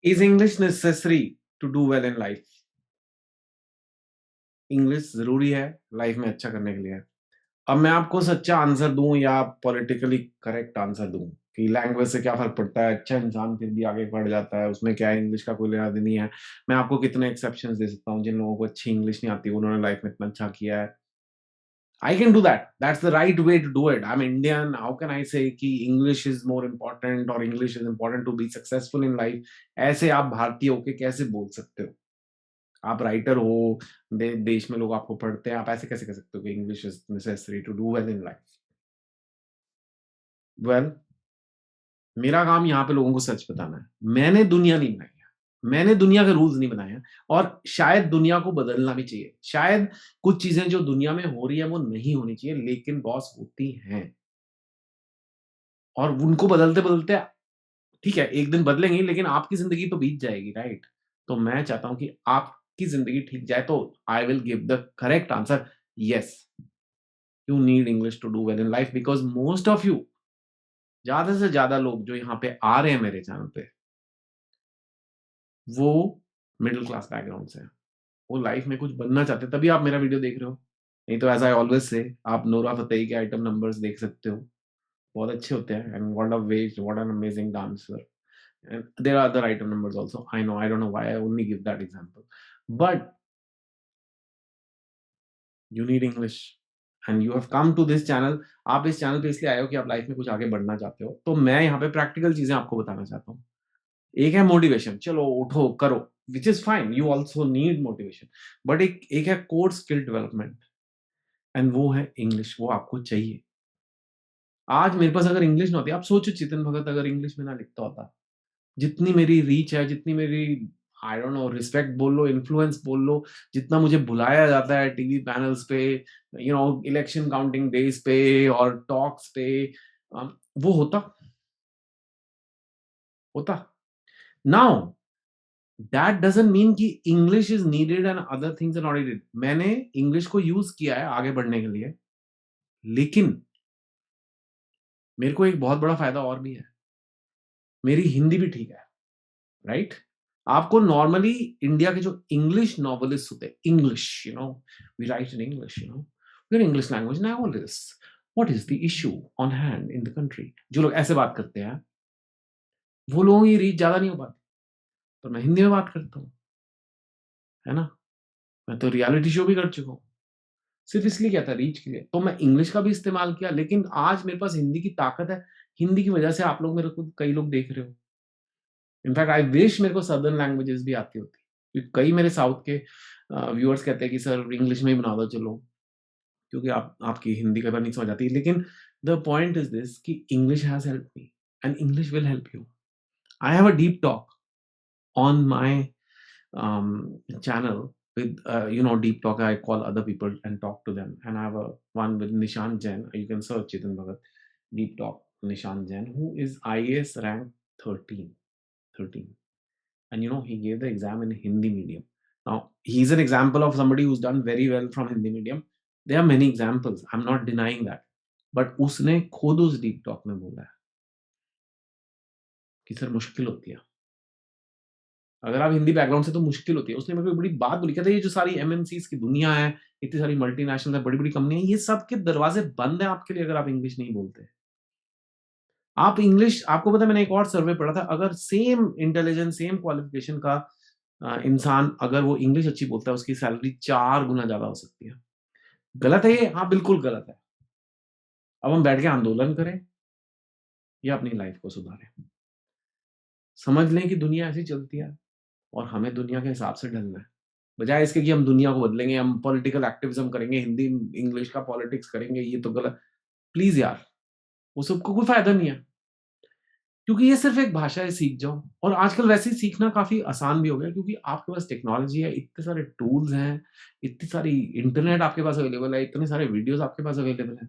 Is English necessary to do well in life? English जरूरी है life में अच्छा करने के लिए। अब मैं आपको सच्चा आंसर दूं या पॉलिटिकली करेक्ट आंसर दूं कि लैंग्वेज से क्या फर्क पड़ता है, अच्छा इंसान फिर भी आगे बढ़ जाता है, उसमें क्या है, इंग्लिश का कोई लेना देना नहीं है। मैं आपको कितने एक्सेप्शंस दे सकता हूँ, जिन लोगों को अच्छी इंग्लिश नहीं आती उन्होंने लाइफ में इतना अच्छा किया है। I can do that. That's the right way to do it. I'm Indian. How can I say कि English is more important or English is important to be successful in life? ऐसे आप भारतीय होके कैसे बोल सकते हो? आप राइटर हो, देश में लोग आपको पढ़ते हैं, आप ऐसे कैसे कह सकते हो कि English is necessary to do well in life? Well, मेरा काम यहाँ पे लोगों को सच बताना है। मैंने दुनिया नहीं बनाई है, मैंने दुनिया के रूल्स नहीं बनाए हैं, और शायद दुनिया को बदलना भी चाहिए। शायद कुछ चीजें जो दुनिया में हो रही है वो नहीं होनी चाहिए, लेकिन बॉस होती हैं, और उनको बदलते बदलते ठीक है एक दिन बदलेंगी, लेकिन आपकी जिंदगी तो बीत जाएगी, राइट? तो मैं चाहता हूं कि आपकी जिंदगी ठीक जाए, तो I will give the correct answer. Yes, you need English to do well in life, because most of you, ज्यादा से ज्यादा लोग जो यहाँ पे आ रहे हैं मेरे चैनल पे, वो मिडिल क्लास बैकग्राउंड से हैं। वो लाइफ में कुछ बनना चाहते हैं, तभी आप मेरा वीडियो देख रहे हो। नहीं तो एज आई ऑलवेज से, आप नोरा फतेही के आइटम नंबर्स देख सकते हो, बहुत अच्छे होते हैं। And what a wage, what an amazing dancer. And there are other item numbers also. I know, I don't know why I only give that example. But you need English. And you have come to this channel. आप इस channel पे इसलिए आए हो कि आप life में कुछ आगे बढ़ना चाहते हो, तो मैं यहाँ पे प्रैक्टिकल चीजें आपको बताना चाहता हूँ। एक है मोटिवेशन, चलो उठो करो, which is fine, you also need motivation. But एक है कोर स्किल डेवलपमेंट, एंड वो है इंग्लिश, वो आपको चाहिए। आज मेरे पास अगर इंग्लिश ना होती, आप सोचो चेतन भगत अगर इंग्लिश में ना लिखता होता, जितनी मेरी रीच है, जितनी मेरी, आई डोंट नो, रिस्पेक्ट बोल लो, इन्फ्लुएंस बोल लो, जितना मुझे बुलाया जाता है टीवी पैनल्स पे, इलेक्शन काउंटिंग डेज पे और टॉक्स पे, वो होता होता नाउ। दैट डजंट मीन कि English is needed and other things are not needed. मैंने इंग्लिश को यूज किया है आगे बढ़ने के लिए, लेकिन मेरे को एक बहुत बड़ा फायदा और भी है, मेरी हिंदी भी ठीक है, राइट? आपको नॉर्मली इंडिया के जो इंग्लिश नॉवलिस्ट होते हैं, English, we write in English, we English language novelist, what is the issue on hand in the country, जो लोग ऐसे बात करते हैं, वो लोगों की रीच ज्यादा नहीं हो पाती। पर मैं हिंदी में बात करता हूँ, है ना? मैं तो रियलिटी शो भी कर चुका हूँ, सिर्फ इसलिए क्या था, रीच के लिए। तो मैं इंग्लिश का भी इस्तेमाल किया, लेकिन आज मेरे पास हिंदी की ताकत है। हिंदी की वजह से आप लोग मेरे को, कई लोग देख रहे हो। इनफैक्ट आई विश मेरे को सदर्न लैंग्वेजेस भी आती होती, क्योंकि कई मेरे साउथ के व्यूअर्स कहते हैं कि सर इंग्लिश में ही बना दो चलो, क्योंकि आपकी हिंदी कई बार नहीं समझ आती। लेकिन द पॉइंट इज दिस कि English has help me, and English will help you. I have a deep talk on my channel with deep talk. I call other people and talk to them, and I have a one with Nishan Jain. You can search Chetan Bhagat deep talk Nishan Jain, who is IAS rank 13. And he gave the exam in Hindi medium. Now he's an example of somebody who's done very well from Hindi medium. There are many examples, I'm not denying that, but उसने खुद उस deep talk में बोला है कि sir मुश्किल होती है अगर आप हिंदी बैकग्राउंड से, तो मुश्किल होती है। उसने मेरे को बड़ी बात बोली, कहता है ये जो सारी एमएनसीज की दुनिया है, इतनी सारी मल्टीनेशनल है, बड़ी बड़ी कंपनी है, ये सब के दरवाजे बंद है आपके लिए अगर आप इंग्लिश नहीं बोलते। आप इंग्लिश, आपको पता है मैंने एक और सर्वे पढ़ा था, अगर सेम इंटेलिजेंस सेम क्वालिफिकेशन का इंसान अगर वो इंग्लिश अच्छी बोलता है, उसकी सैलरी 4 गुना ज्यादा हो सकती है। गलत है ये? हाँ बिल्कुल गलत है। अब हम बैठ के आंदोलन करें या अपनी लाइफ को सुधारें? समझ लें कि दुनिया ऐसी चलती है और हमें दुनिया के हिसाब से ढलना है, बजाय इसके कि हम दुनिया को बदलेंगे, हम पॉलिटिकल एक्टिविज्म करेंगे, हिंदी इंग्लिश का पॉलिटिक्स करेंगे, ये तो गलत। प्लीज यार, वो सबको कोई फायदा नहीं है, क्योंकि ये सिर्फ एक भाषा है, सीख जाओ। और आजकल वैसे ही सीखना काफी आसान भी हो गया, क्योंकि आपके पास टेक्नोलॉजी है, इतने सारे टूल्स हैं, इतनी सारी इंटरनेट आपके पास अवेलेबल है, इतने सारे वीडियोस आपके पास अवेलेबल है।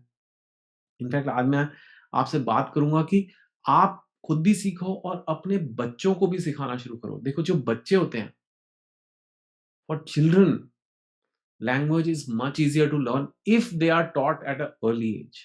इनफैक्ट आज मैं आपसे बात करूंगा कि आप खुद भी सीखो और अपने बच्चों को भी सिखाना शुरू करो। देखो जो बच्चे होते हैं, for children language is much easier to learn if they are taught at an early age.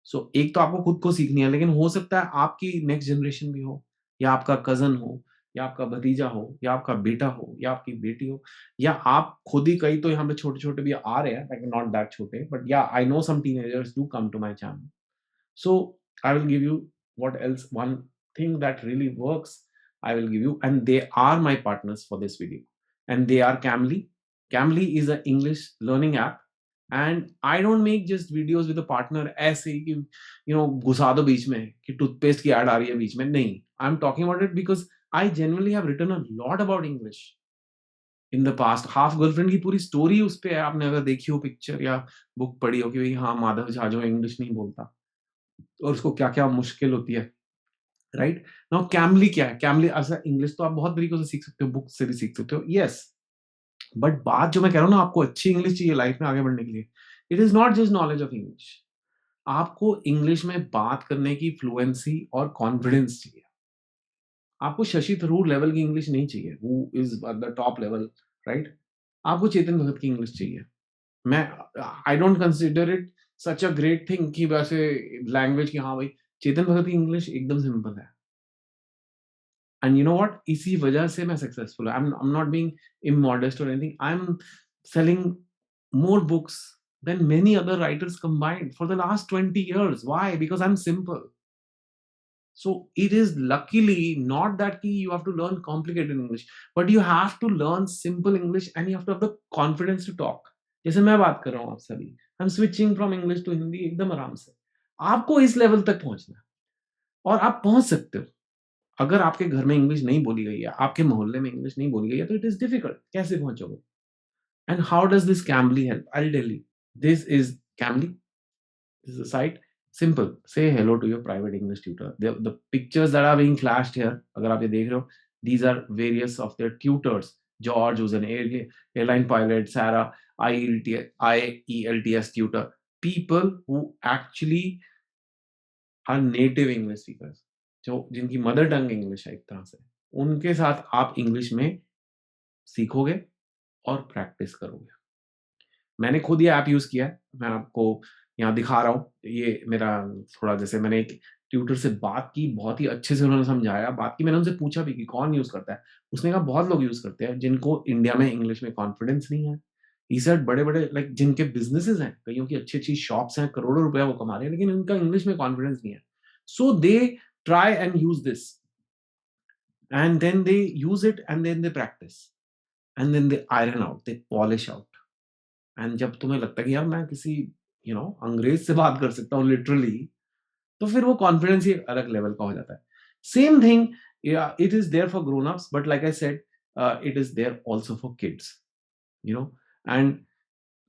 So एक तो आपको खुद को सीखनी है, लेकिन हो सकता है आपकी नेक्स्ट जनरेशन भी हो, या आपका कजन हो, या आपका भतीजा हो, या आपका बेटा हो, या आपकी बेटी हो, या आप खुद ही, कई तो यहाँ पे छोटे-छोटे भी आ रहे हैं, लाइक नॉट दैट छोटे, but ya I know some teenagers do come to my channel. So I will give you what else, one thing that really works, I will give you, and they are my partners for this video, and they are Camly. Camly is an English learning app, and I don't make just videos with a partner ऐसे ही कि घुसा दो बीच में कि toothpaste की add आ रही है बीच में, नहीं. I'm talking about it because I genuinely have written a lot about English in the past. Half girlfriend की पूरी स्टोरी उस पे है, आपने अगर देखी हो पिक्चर या बुक पढ़ी हो कि भाई हाँ, माधव झा जो इंग्लिश नहीं बोलता और उसको क्या-क्या मुश्किल होती है, राइट? नाउ कैमली क्या है? कैमली ऐसा, इंग्लिश तो आप बहुत तरीकों से सीख सकते हो, बुक से भी सीख सकते हो, येस, बट बात जो मैं कह रहा हूँ ना, आपको अच्छी इंग्लिश चाहिए लाइफ में आगे बढ़ने के लिए, it is not just knowledge of English. आपको इंग्लिश में बात करने की फ्लुएंसी और कॉन्फिडेंस चाहिए. आपको शशि थरूर लेवल की इंग्लिश नहीं चाहिए, who is at the top level, right? आपको चेतन भगत की इंग्लिश चाहिए. मैं I don't consider it such a great thing कि वैसे लैंग्वेज की, हाँ भाई, चेतन भगत की इंग्लिश एकदम सिंपल है. एंड यू नो व्हाट, इसी वजह से मैं successful. I am not being immodest और anything. I am selling more books than many other writers combined for the last 20 years. Why? Because I'm simple. So it is luckily not that key you have to learn complicated English, but you have to learn simple English and you have to have the confidence to talk. जैसे मैं बात कर रहा हूँ आपसे अभी, I'm switching from English to Hindi एकदम आराम से. आपको इस लेवल तक पहुंचना है और आप पहुंच सकते हो. अगर आपके घर में इंग्लिश नहीं बोली गई है, आपके मोहल्ले में इंग्लिश नहीं बोली गई है, तो इट इज डिफिकल्ट. कैसे पहुंचोगे? And how does this Camly help? I will tell you. This is Camly. This is a site. Simple. Say hello to your private English tutor. The pictures that are being flashed here, अगर आप ये देख रहे हो, these are various of their tutors. George, who's an airline pilot, Sarah, IELTS tutor. People who actually are native English speakers. जो जिनकी mother tongue English है एक तरह से, उनके साथ आप इंग्लिश में सीखोगे और प्रैक्टिस करोगे. मैंने खुद ये ऐप यूज़ किया है, मैं आपको यहाँ दिखा रहा हूँ. ये मेरा थोड़ा, जैसे मैंने एक ट्यूटर से बात की, बहुत ही अच्छे से उन्होंने समझाया, बात की, मैंने उनसे पूछा भी कि कौन यूज़ करता है? उसने कहा बहुत लोग यूज़ करते हैं जिनको इंडिया में इंग्लिश में कॉन्फिडेंस नहीं है. ही सेड बड़े-बड़े, लाइक जिनके बिज़नेसेस हैं, कइयों की अच्छी-अच्छी शॉप्स हैं, करोड़ों रुपया वो कमा रहे हैं, लेकिन उनका इंग्लिश में कॉन्फिडेंस नहीं है. So they try and use this and then they use it and then they practise and then they iron out, they polish out. And जब तुम्हें लगता है कि यार मैं किसी अंग्रेज से बात कर सकता हूँ लिटरली, तो फिर वो कॉन्फिडेंस ही एक अलग लेवल का हो जाता है. Same thing, it is there for grown ups, but like I said, it is there also for kids. You know and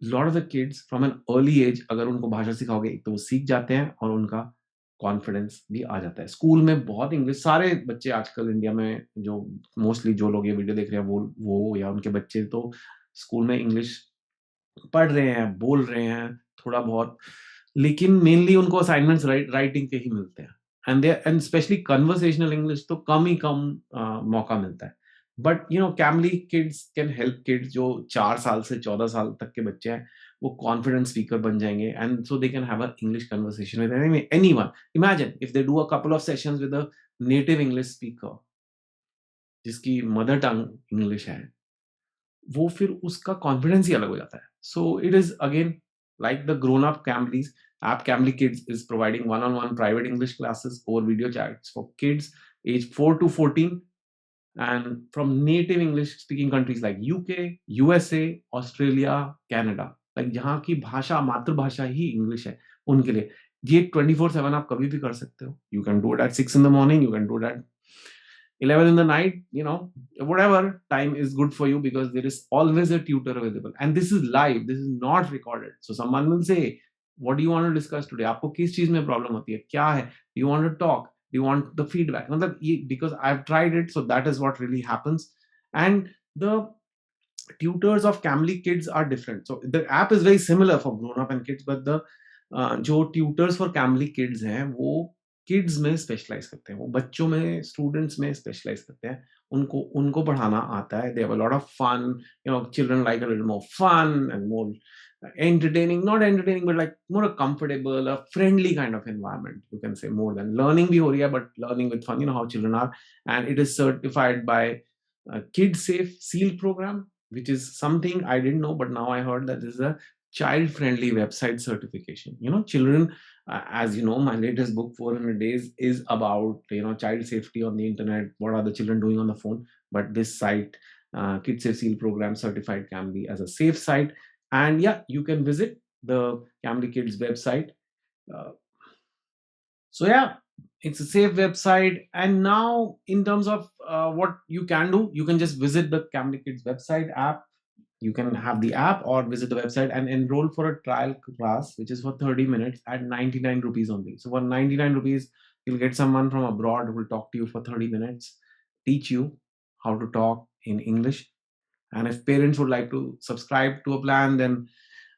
lot of the kids from an early age, अगर उनको भाषा सिखाओगे, एक तो वो सीख जाते हैं और उनका कॉन्फिडेंस भी आ जाता है. स्कूल में बहुत इंग्लिश, सारे बच्चे आजकल इंडिया में, जो मोस्टली जो लोग ये वीडियो देख रहे हैं, वो या उनके बच्चे तो स्कूल में इंग्लिश पढ़ रहे हैं, बोल रहे हैं थोड़ा बहुत, लेकिन मेनली उनको असाइनमेंट्स राइटिंग के ही मिलते हैं. एंड स्पेशली कन्वर्सेशनल इंग्लिश तो कम मौका मिलता है. But calmly kids can help kids जो 4 साल से 14 साल तक के बच्चे हैं, वो कॉन्फिडेंट स्पीकर बन जाएंगे, and so they can have a English conversation with anyone. Imagine if they do a couple of sessions with a native English speaker जिसकी मदर टंग इंग्लिश है, वो फिर उसका कॉन्फिडेंस ही अलग हो जाता है. So it is again like the grown-up Cambly's app. Cambly Kids is providing one-on-one private English classes over video chats for kids aged 4 to 14 and from native English speaking countries like UK, USA, Australia, Canada. Like जहाँ की भाषा, मातृभाषा ही English है उनके लिए. ये 24/7 आप कभी भी कर सकते हो. You can do it at 6 in the morning, you can do it at 11 in the night, whatever time is good for you, because there is always a tutor available, and this is live, this is not recorded. So someone will say, what do you want to discuss today? आपको किस चीज में problem होती है, क्या है, do you want to talk, do you want the feedback? मतलब ये, because I've tried it, so that is what really happens. And the tutors of Camly Kids are different. So the app is very similar for grown up and kids, but the जो tutors for Camly Kids हैं, वो kids में specialise करते हैं, वो बच्चों में, students में स्पेशलाइज करते हैं. उनको उनको पढ़ाना आता है. They have a lot of fun. Children like a little more fun and more entertaining, not entertaining, but like more a comfortable, a friendly kind of environment. You can say more than learning bhi ho rahi hai, but learning with fun. You know how children are, and it is certified by Kid Safe Seal program, which is something I didn't know, but now I heard that this is a child-friendly website certification. You know, children, as you know, my latest book, 400 Days, is about child safety on the internet. What are the children doing on the phone? But this site, Kid Safe Seal program certified, can be as a safe site. And yeah, you can visit the Camry Kids website. Uh, so yeah, it's a safe website. And now, in terms of what you can do, you can just visit the Camry Kids website app. You can have the app or visit the website and enroll for a trial class, which is for 30 minutes at 99 rupees only. So for 99 rupees, you'll get someone from abroad who will talk to you for 30 minutes, teach you how to talk in English. And if parents would like to subscribe to a plan, then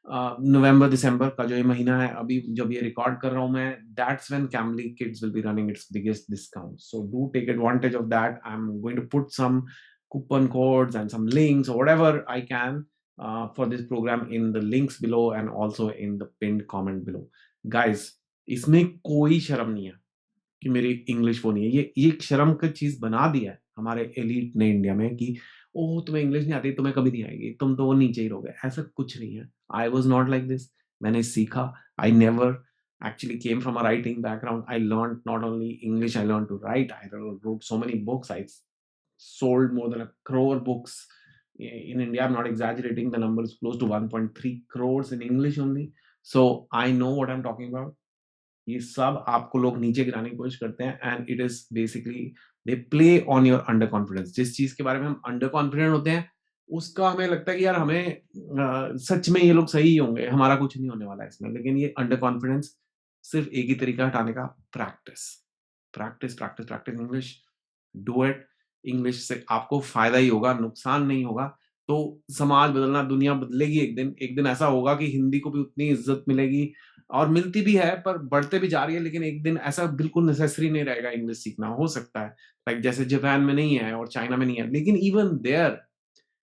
नवंबर दिसंबर का जो ये महीना है, अभी जब ये record कर रहा हूँ मैं, that's when Cambly Kids will be running its biggest discount. So do take advantage of that. I am going to put some coupon codes and some links or whatever I can for this program in the links below and also in the pinned comment below. Guys, इसमें कोई शर्म नहीं है कि मेरी English वो नहीं है. ये एक शर्म की चीज बना दिया है हमारे एलिट ने इंडिया में कि ओह तुम्हें इंग्लिश नहीं आती, तुम्हें कभी नहीं आएगी, तुम तो वो नीचे ही रहोगे. ऐसा कुछ नहीं है. I was not like this. मैंने सीखा. I never actually came from a writing background. I learned not only English, I learned to write. I wrote so many books. I sold more than a crore books in India. I'm not exaggerating. The number is close to 1.3 crores in English only. So I know what I'm talking about. ये सब आपको लोग नीचे गिराने की कोशिश करते हैं. And it is basically they play on your under confidence. जिस चीज के बारे में हम अंडर कॉन्फिडेंट होते हैं, उसका हमें लगता है कि यार हमें सच में ये लोग सही ही होंगे, हमारा कुछ नहीं होने वाला है इसमें. लेकिन ये अंडर कॉन्फिडेंस सिर्फ एक ही तरीका हटाने का, practice. Practice practice practice English. Do it. English से आपको फायदा ही होगा, नुकसान नहीं होगा. तो समाज बदलना, दुनिया बदलेगी. एक दिन ऐसा होगा कि हिंदी को भी उतनी इज्जत मिलेगी, और मिलती भी है पर बढ़ते भी जा रही है. लेकिन एक दिन ऐसा बिल्कुल नेसेसरी नहीं रहेगा इंग्लिश सीखना. हो सकता है लाइक जैसे जापान में नहीं है और चाइना में नहीं है, लेकिन इवन देयर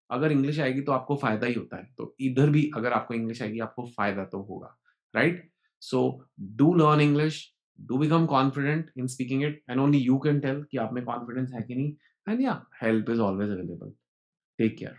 अगर इंग्लिश आएगी तो आपको फायदा ही होता है. तो इधर भी अगर आपको इंग्लिश आएगी, आपको फायदा तो होगा. Right. So do learn English. Do become confident in speaking it, and only you can tell कि आप में कॉन्फिडेंस है कि नहीं. And ya, help is always available. Take care.